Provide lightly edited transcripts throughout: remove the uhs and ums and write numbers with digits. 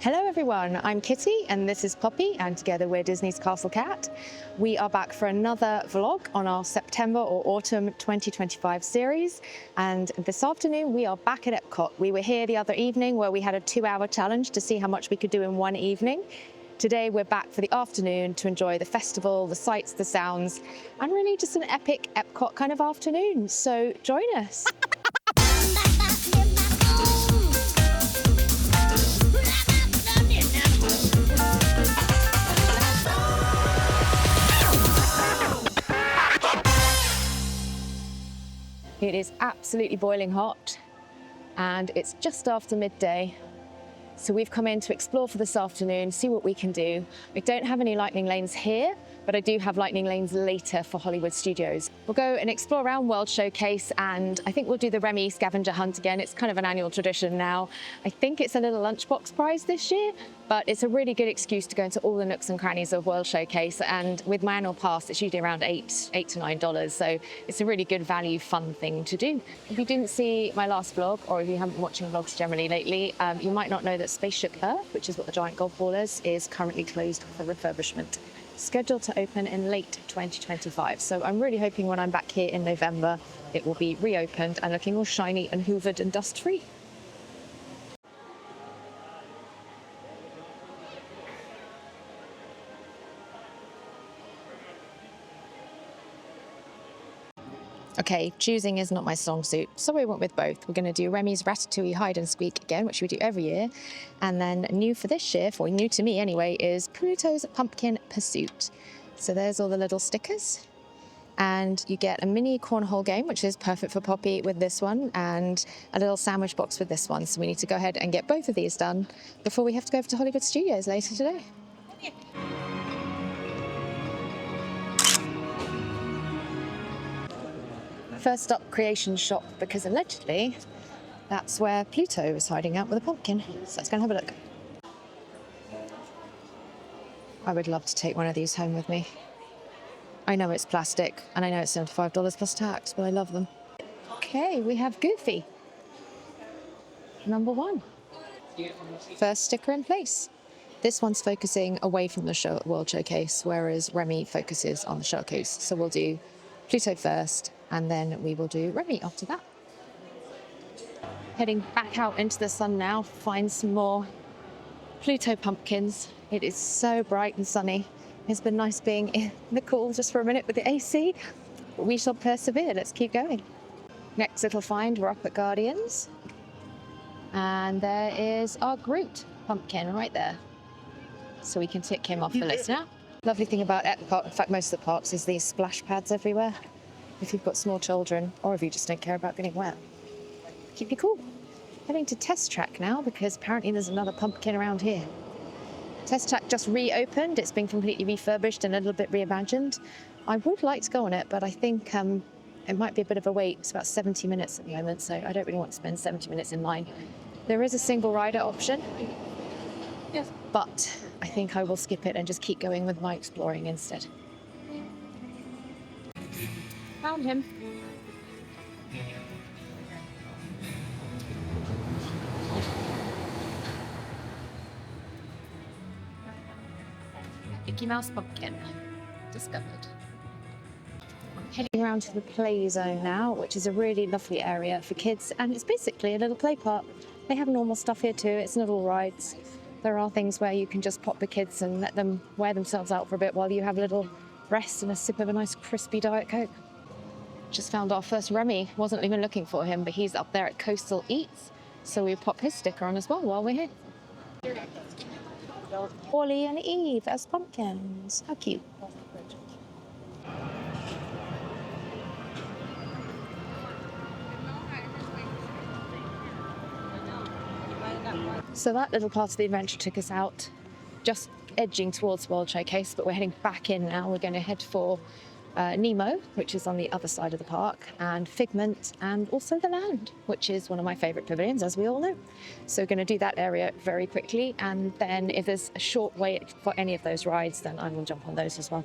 Hello everyone, I'm Kitty and this is Poppy, and together we're Disney's Castle Cat. We are back for another vlog on our September or Autumn 2025 series, and this afternoon we are back at Epcot. We were here the other evening where we had a 2-hour challenge to see how much we could do in one evening. Today we're back for the afternoon to enjoy the festival, the sights, the sounds, and really just an epic Epcot kind of afternoon. So join us. It is absolutely boiling hot and it's just after midday. So we've come in to explore for this afternoon, see what we can do. We don't have any lightning lanes here, but I do have lightning lanes later for Hollywood Studios. We'll go and explore around World Showcase, and I think we'll do the Remi scavenger hunt again. It's kind of an annual tradition now. I think it's a little lunchbox prize this year, but it's a really good excuse to go into all the nooks and crannies of World Showcase. And with my annual pass, it's usually around $8 to $9. So it's a really good value, fun thing to do. If you didn't see my last vlog, or if you haven't been watching vlogs generally lately, you might not know that Spaceship Earth, which is what the giant golf ball is currently closed for refurbishment. Scheduled to open in late 2025. So I'm really hoping when I'm back here in November, it will be reopened and looking all shiny and hoovered and dust-free. Okay, choosing is not my strong suit, so we went with both. We're going to do Remi's Ratatouille Hide and Squeak again, which we do every year. And then new for this year, or new to me anyway, is Pluto's Pumpkin Pursuit. So there's all the little stickers. And you get a mini cornhole game, which is perfect for Poppy with this one, and a little sandwich box with this one. So we need to go ahead and get both of these done before we have to go over to Hollywood Studios later today. First up, Creation Shop, because allegedly that's where Pluto is hiding out with a pumpkin. So let's go and have a look. I would love to take one of these home with me. I know it's plastic and I know it's $75 plus tax, but I love them. Okay, we have Goofy. Number 1. First sticker in place. This one's focusing away from the World Showcase, whereas Remi focuses on the showcase. So we'll do Pluto first, and then we will do Remi after that. Heading back out into the sun now, find some more Pluto pumpkins. It is so bright and sunny. It's been nice being in the cool just for a minute with the AC. But we shall persevere. Let's keep going. Next little find, we're up at Guardians. And there is our Groot pumpkin right there. So we can tick him off the list now. Lovely thing about Epcot, in fact most of the parks, is these splash pads everywhere. If you've got small children, or if you just don't care about getting wet. Keep you cool. Heading to Test Track now, because apparently there's another pumpkin around here. Test Track just reopened. It's been completely refurbished and a little bit reimagined. I would like to go on it, but I think it might be a bit of a wait. It's about 70 minutes at the moment, so I don't really want to spend 70 minutes in line. There is a single rider option, yes, but I think I will skip it and just keep going with my exploring instead. Found him. Mickey Mouse pumpkin discovered. Heading around to the play zone now, which is a really lovely area for kids, and it's basically a little play park. They have normal stuff here too. It's not all rides. There are things where you can just pop the kids and let them wear themselves out for a bit while you have a little rest and a sip of a nice crispy Diet Coke. Just found our first Remi. Wasn't even looking for him, but he's up there at Coastal Eats, so we pop his sticker on as well while we're here. Wally and Eve as pumpkins. How cute. So that little part of the adventure took us out, just edging towards World Showcase, but we're heading back in now. We're going to head for Nemo, which is on the other side of the park, and Figment, and also the Land, which is one of my favourite pavilions, as we all know. So we're going to do that area very quickly, and then if there's a short wait for any of those rides, then I will jump on those as well.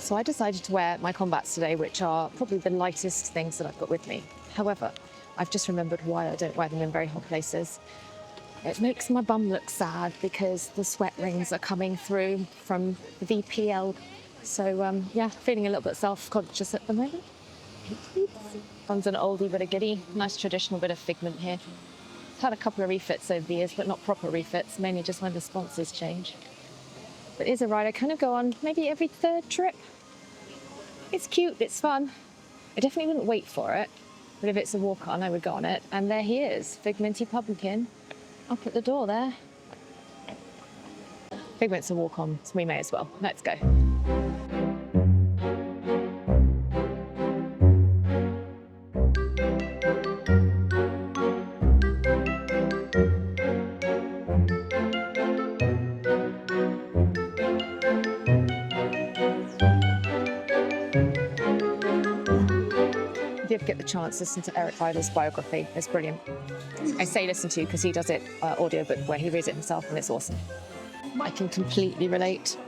So I decided to wear my combats today, which are probably the lightest things that I've got with me. However, I've just remembered why I don't wear them in very hot places. It makes my bum look sad because the sweat rings are coming through from the VPL. So yeah, feeling a little bit self-conscious at the moment. One's an oldie but a goodie. Nice traditional bit of Figment here. I've had a couple of refits over the years, but not proper refits, mainly just when the sponsors change. But it is a ride I kind of go on maybe every third trip. It's cute, it's fun. I definitely wouldn't wait for it, but if it's a walk-on, I would go on it. And there he is, Figmenty Pumpkin, up at the door there. Figment's a walk-on, so we may as well. Let's go. If you ever get the chance, listen to Eric Idle's biography. It's brilliant. I say listen to because he does it audiobook where he reads it himself, and it's awesome. I can completely relate.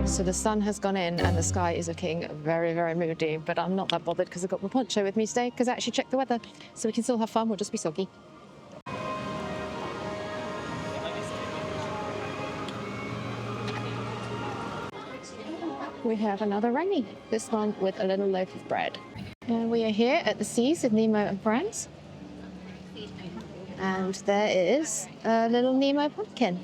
So the sun has gone in and the sky is looking very, very moody, but I'm not that bothered because I've got my poncho with me today because I actually checked the weather, so we can still have fun, we'll just be soggy. We have another Remi, this one with a little loaf of bread. And we are here at the Seas of Nemo and Friends. And there is a little Nemo pumpkin.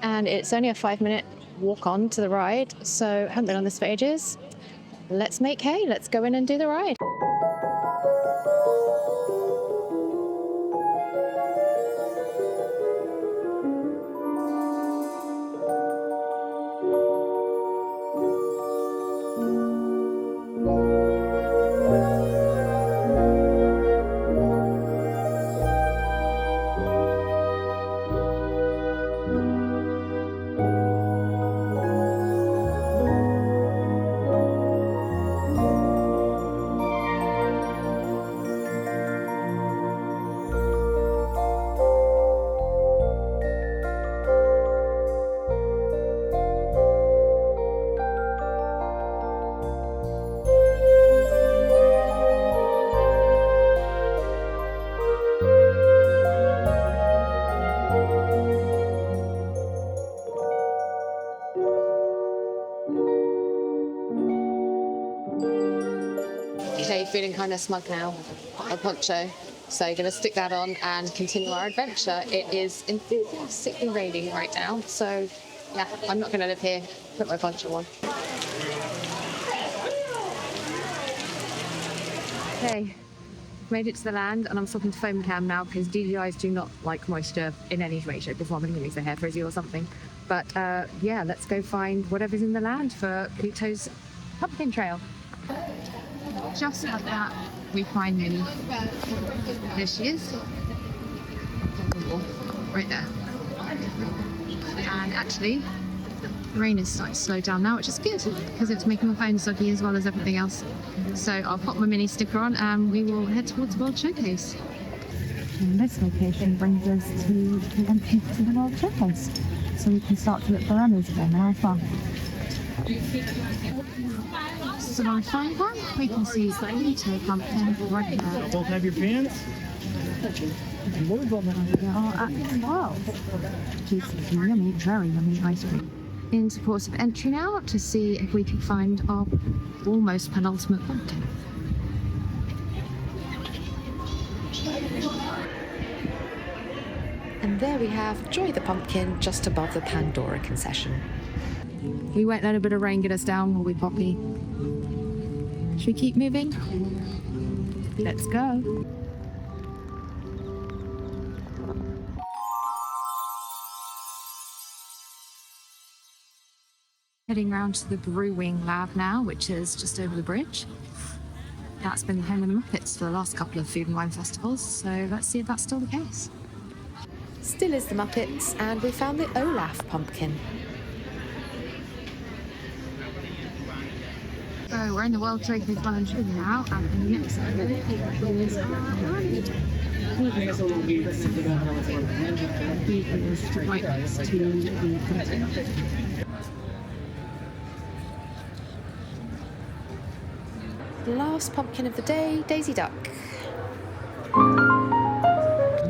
And it's only a 5-minute walk on to the ride, so I haven't been on this for ages. Let's make hay, let's go in and do the ride. Okay, feeling kind of smug now, a poncho. So going to stick that on and continue our adventure. It is enthusiastically raining right now, so yeah, I'm not going to live here. Put my poncho on. Okay, made it to the land, and I'm stopping to foam cam now because DJIs do not like moisture in any way, shape or form. I'm going to use a hair frizzy or something. But yeah, let's go find whatever's in the land for Pluto's pumpkin trail. Just like that, we find Minnie. There she is. Right there. And actually, the rain is starting to slow down now, which is good because it's making my phone soggy as well as everything else. So I'll pop my Minnie sticker on and we will head towards the World Showcase. And this location brings us to the entrance to the World Showcase. So we can start to look for Remy's again. How fun. So on find one, we can see Pluto Pumpkin right there. Both have your pants? Wow. It's yummy, very yummy ice cream. Into port of entry now to see if we can find our almost penultimate pumpkin. And there we have Joy the Pumpkin just above the Pandora concession. We won't let a bit of rain get us down, will we, Poppy? Should we keep moving? Let's go. Heading round to the Brewing Lab now, which is just over the bridge. That's been the home of the Muppets for the last couple of food and wine festivals, so let's see if that's still the case. Still is the Muppets, and we found the Olaf pumpkin. So we're in the World Trade Fair Challenge now, and the next last pumpkin of the day, Daisy Duck.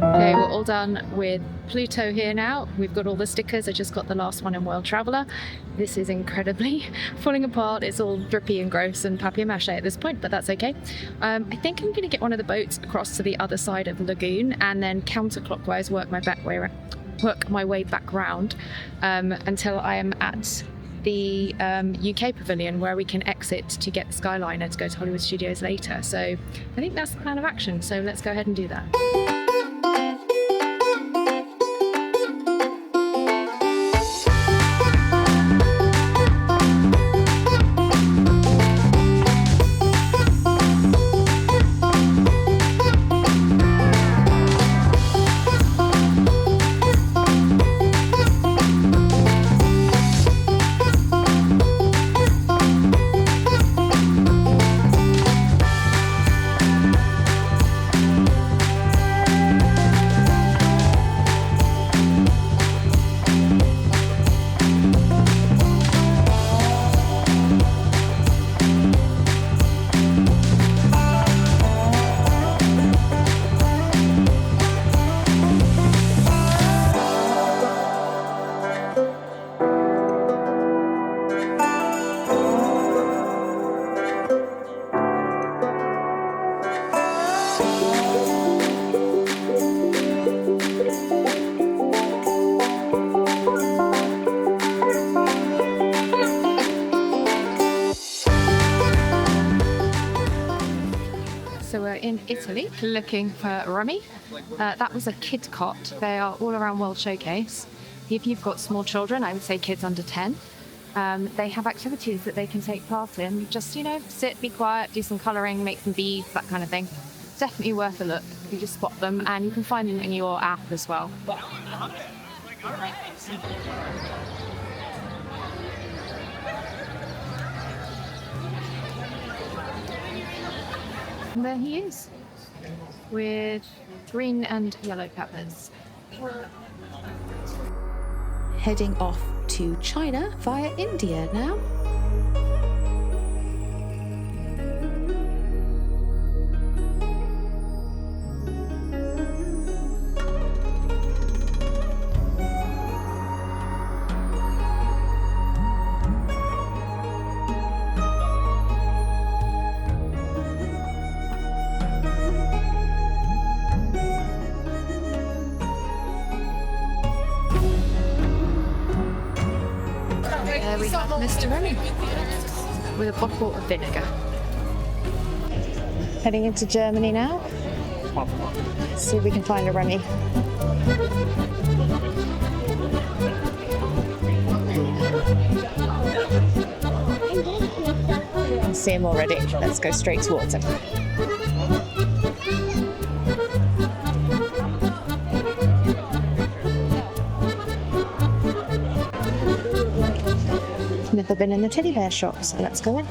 Okay, we're all done with Pluto here now. We've got all the stickers. I just got the last one in World Traveller. This is incredibly falling apart. It's all drippy and gross and papier-mâché at this point, but that's okay. I think I'm going to get one of the boats across to the other side of the lagoon and then counterclockwise work my way back round until I am at the UK pavilion, where we can exit to get the Skyliner to go to Hollywood Studios later. So I think that's the plan of action. So let's go ahead and do that. So we're in Italy looking for Remi. That was a kid cot. They are all around World Showcase. If you've got small children, I would say kids under 10. They have activities that they can take part in. Just, sit, be quiet, do some colouring, make some beads, that kind of thing. Definitely worth a look. You just spot them, and you can find them in your app as well. And there he is, with green and yellow peppers. Heading off to China via India now. There we have Mr. Remi with a bottle of vinegar. Heading into Germany now. Let's see if we can find a Remi. I can see him already. Let's go straight towards him. Never been in the teddy bear shop, so let's go in.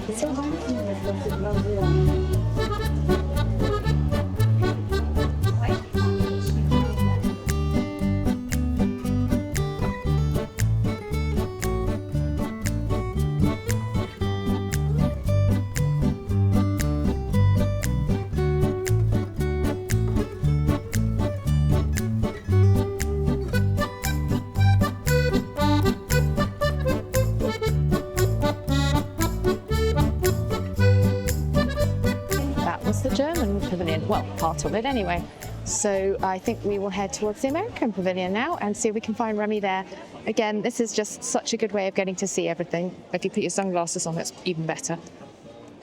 the German pavilion. Well, part of it anyway. So I think we will head towards the American pavilion now and see if we can find Remi there. Again, this is just such a good way of getting to see everything. If you put your sunglasses on, it's even better.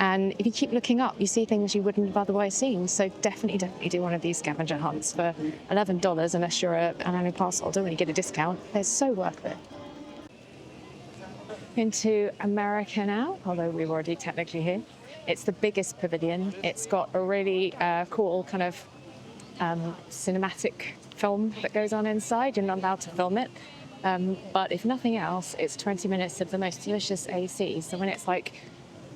And if you keep looking up, you see things you wouldn't have otherwise seen. So definitely do one of these scavenger hunts for $11, unless you're an annual pass holder and you get a discount. They're so worth it. Into America now, although we're already technically here. It's the biggest pavilion. It's got a really cool kind of cinematic film that goes on inside. You're not allowed to film it. But if nothing else, it's 20 minutes of the most delicious AC. So when it's like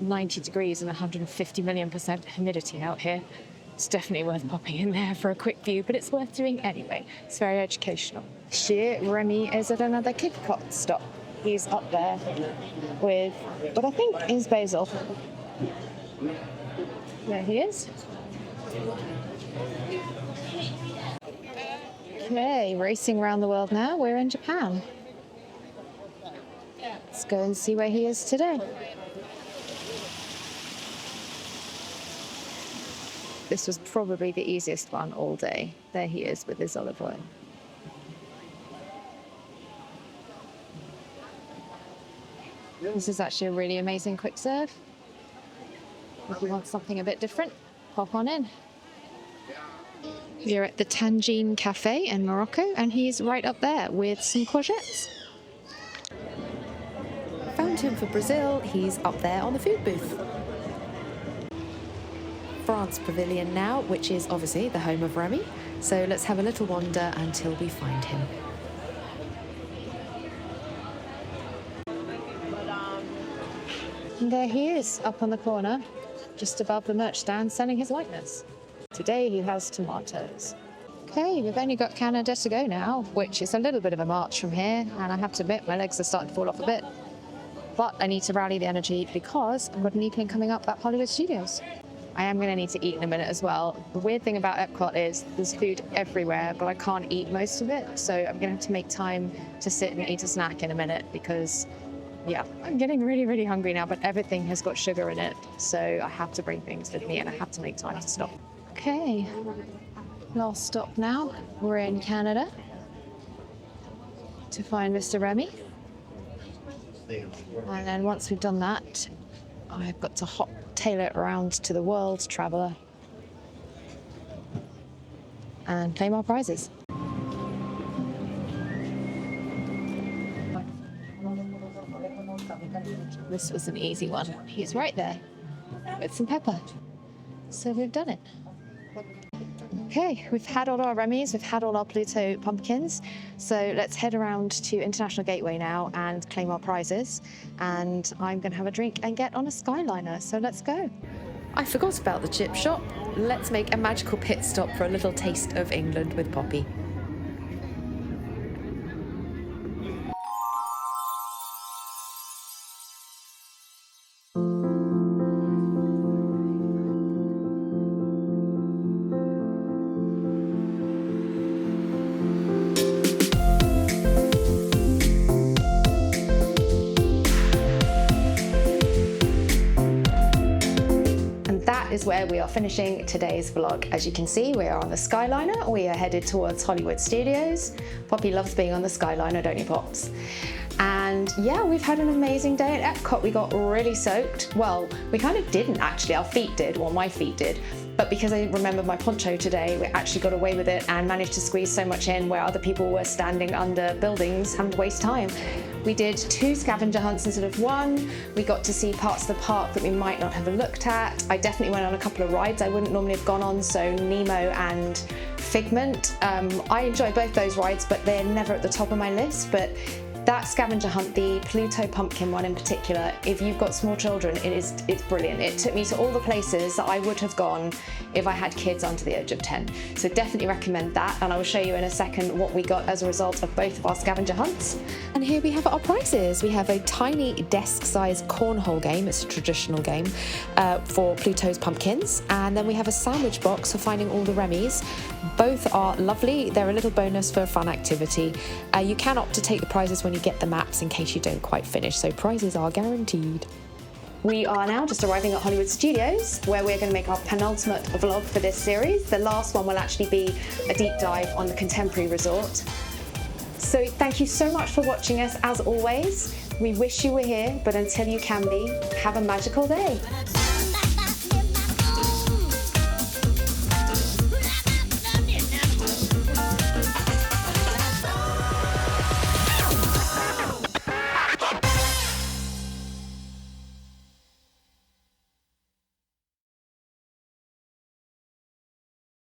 90 degrees and 150 million% humidity out here, it's definitely worth popping in there for a quick view, but it's worth doing anyway. It's very educational. Here, Remi is at another Epcot stop. He's up there with what I think is Basil. There he is. Okay, racing around the world now. We're in Japan. Let's go and see where he is today. This was probably the easiest one all day. There he is with his olive oil. This is actually a really amazing quick serve. If you want something a bit different, pop on in. We're at the Tangine Cafe in Morocco, and he's right up there with some courgettes. Found him for Brazil. He's up there on the food booth. France Pavilion now, which is obviously the home of Remi. So let's have a little wander until we find him. And there he is, up on the corner, just above the merch stand, selling his likeness. Today he has tomatoes. Okay, we've only got Canada to go now, which is a little bit of a march from here, and I have to admit my legs are starting to fall off a bit. But I need to rally the energy because I've got an evening coming up at Hollywood Studios. I am going to need to eat in a minute as well. The weird thing about Epcot is there's food everywhere, but I can't eat most of it. So I'm going to have to make time to sit and eat a snack in a minute because, yeah, I'm getting really, really hungry now, but everything has got sugar in it. So I have to bring things with me and I have to make time to stop. Okay, last stop now. We're in Canada to find Mr. Remi. And then once we've done that, I've got to tail it around to the World Traveller and claim our prizes. This was an easy one. He's right there with some pepper. So we've done it. Okay, we've had all our Remis, we've had all our Pluto Pumpkins. So let's head around to International Gateway now and claim our prizes. And I'm going to have a drink and get on a Skyliner. So let's go. I forgot about the chip shop. Let's make a magical pit stop for a little taste of England with Poppy. Is where we are finishing today's vlog. As you can see, we are on the Skyliner. We are headed towards Hollywood Studios. Poppy loves being on the Skyliner, don't you, Pops? And yeah, we've had an amazing day at Epcot. We got really soaked. Well, we kind of didn't actually. Our feet did, well, my feet did. But because I remembered my poncho today, we actually got away with it and managed to squeeze so much in where other people were standing under buildings having to waste time. We did 2 scavenger hunts instead of 1. We got to see parts of the park that we might not have looked at. I definitely went on a couple of rides I wouldn't normally have gone on, so Nemo and Figment. I enjoy both those rides, but they're never at the top of my list. But that scavenger hunt, the Pluto Pumpkin one in particular, if you've got small children, it's brilliant. It took me to all the places that I would have gone if I had kids under the age of 10. So definitely recommend that, and I will show you in a second what we got as a result of both of our scavenger hunts. And here we have our prizes. We have a tiny desk-sized cornhole game, it's a traditional game, for Pluto's Pumpkins, and then we have a sandwich box for finding all the Remis. Both are lovely. They're a little bonus for a fun activity. You can opt to take the prizes when you get the maps in case you don't quite finish, so prizes are guaranteed. We are now just arriving at Hollywood Studios, where we're going to make our penultimate vlog for this series. The last one will actually be a deep dive on the Contemporary Resort. So thank you so much for watching us, as always. We wish you were here, but until you can be, have a magical day.